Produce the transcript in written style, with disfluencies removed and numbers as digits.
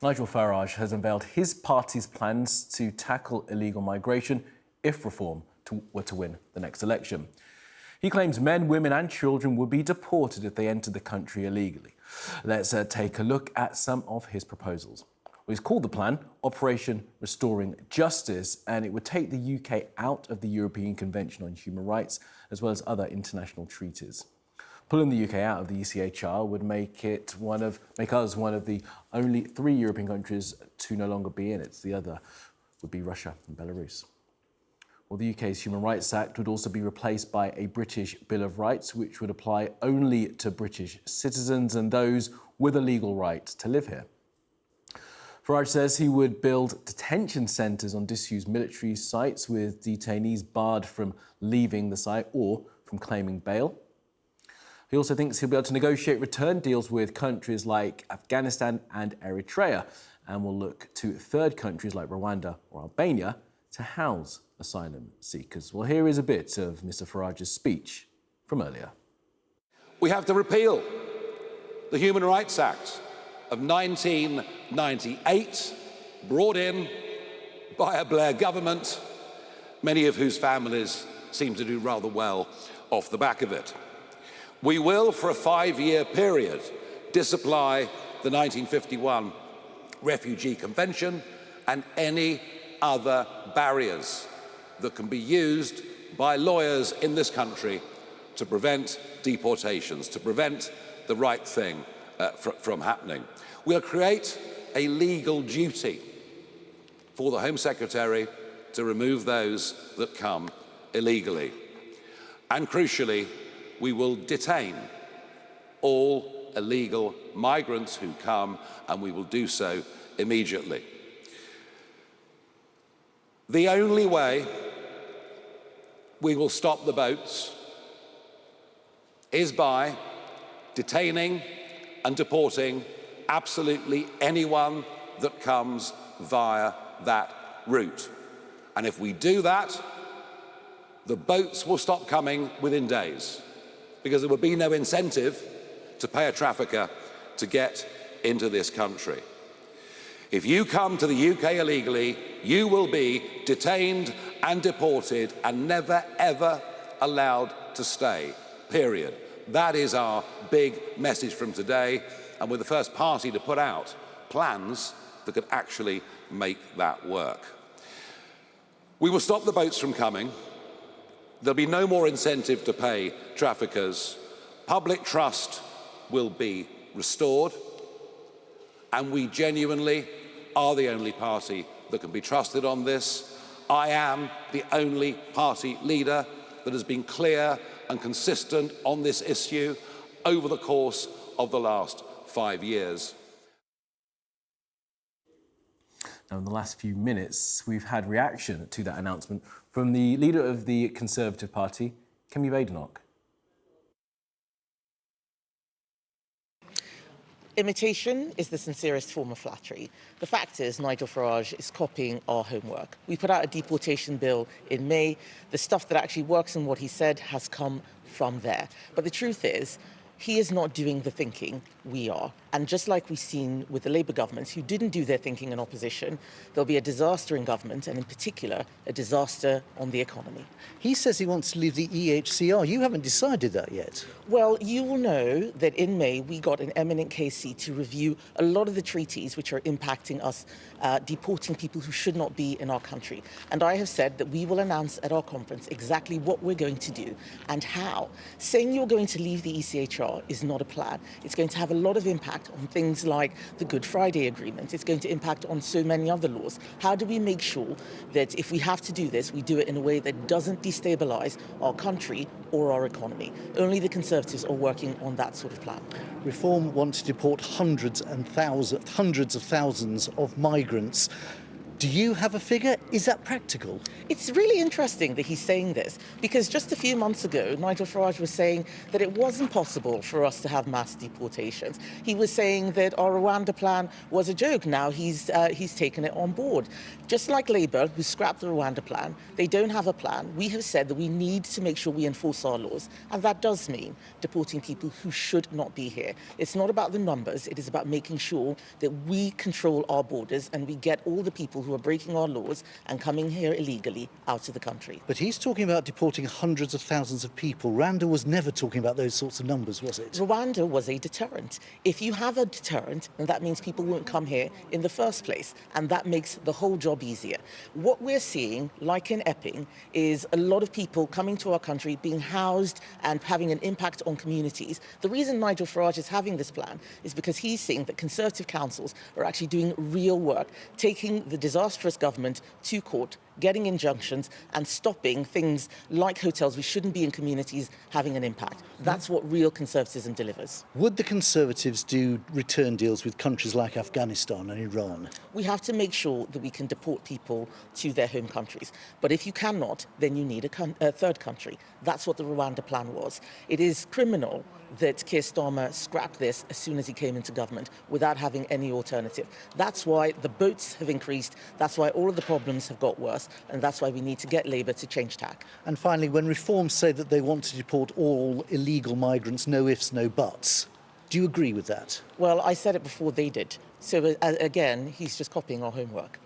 Nigel Farage has unveiled his party's plans to tackle illegal migration if Reform were to win the next election. He claims men, women and children would be deported if they entered the country illegally. Let's take a look at some of his proposals. He's called the plan Operation Restoring Justice, and it would take the UK out of the European Convention on Human Rights as well as other international treaties. Pulling the UK out of the ECHR would make us one of the only 3 European countries to no longer be in it. The other would be Russia and Belarus. Well, the UK's Human Rights Act would also be replaced by a British Bill of Rights, which would apply only to British citizens and those with a legal right to live here. Farage says he would build detention centres on disused military sites with detainees barred from leaving the site or from claiming bail. He also thinks he'll be able to negotiate return deals with countries like Afghanistan and Eritrea, and will look to third countries like Rwanda or Albania to house asylum seekers. Well, here is a bit of Mr. Farage's speech from earlier. We have to repeal the Human Rights Act of 1998, brought in by a Blair government, many of whose families seem to do rather well off the back of it. We will, for a 5-year period, disapply the 1951 Refugee Convention and any other barriers that can be used by lawyers in this country to prevent deportations, to prevent the right thing from happening. We'll create a legal duty for the Home Secretary to remove those that come illegally. And crucially, we will detain all illegal migrants who come, and we will do so immediately. The only way we will stop the boats is by detaining and deporting absolutely anyone that comes via that route. And if we do that, the boats will stop coming within days, because there would be no incentive to pay a trafficker to get into this country. If you come to the UK illegally, you will be detained and deported and never, ever allowed to stay, period. That is our big message from today, and we're the first party to put out plans that could actually make that work. We will stop the boats from coming. There'll be no more incentive to pay traffickers. Public trust will be restored, and we genuinely are the only party that can be trusted on this. I am the only party leader that has been clear and consistent on this issue over the course of the last 5 years. Now, in the last few minutes, we've had reaction to that announcement from the leader of the Conservative Party, Kemi Badenoch. Imitation is the sincerest form of flattery. The fact is, Nigel Farage is copying our homework. We put out a deportation bill in May. The stuff that actually works and what he said has come from there. But the truth is, he is not doing the thinking, we are. And just like we've seen with the Labour governments who didn't do their thinking in opposition, there'll be a disaster in government, and in particular, a disaster on the economy. He says he wants to leave the EHCR. You haven't decided that yet. Well, you will know that in May, we got an eminent KC to review a lot of the treaties which are impacting us, deporting people who should not be in our country. And I have said that we will announce at our conference exactly what we're going to do and how. Saying you're going to leave the ECHR is not a plan. It's going to have a lot of impact on things like the Good Friday Agreement. It's going to impact on so many other laws. How do we make sure that if we have to do this, we do it in a way that doesn't destabilise our country or our economy? Only the Conservatives are working on that sort of plan. Reform wants to deport hundreds of thousands of migrants. Do you have a figure? Is that practical? It's really interesting that he's saying this, because just a few months ago, Nigel Farage was saying that it wasn't possible for us to have mass deportations. He was saying that our Rwanda plan was a joke. Now he's taken it on board. Just like Labour, who scrapped the Rwanda plan, they don't have a plan. We have said that we need to make sure we enforce our laws, and that does mean deporting people who should not be here. It's not about the numbers, it is about making sure that we control our borders and we get all the people who are breaking our laws and coming here illegally out of the country. But he's talking about deporting hundreds of thousands of people. Rwanda was never talking about those sorts of numbers, was it? Rwanda was a deterrent. If you have a deterrent, then that means people won't come here in the first place, and that makes the whole job easier. What we're seeing, like in Epping, is a lot of people coming to our country, being housed and having an impact on communities. The reason Nigel Farage is having this plan is because he's seeing that Conservative councils are actually doing real work, taking the disastrous government to court, getting injunctions and stopping things like hotels which shouldn't be in communities having an impact. That's what real conservatism delivers. Would the Conservatives do return deals with countries like Afghanistan and Iran? We have to make sure that we can deport people to their home countries. But if you cannot, then you need a third country. That's what the Rwanda plan was. It is criminal that Keir Starmer scrapped this as soon as he came into government without having any alternative. That's why the boats have increased, that's why all of the problems have got worse, and that's why we need to get Labour to change tack. And finally, when reforms say that they want to deport all illegal migrants, no ifs, no buts, do you agree with that? Well, I said it before they did. So again, he's just copying our homework.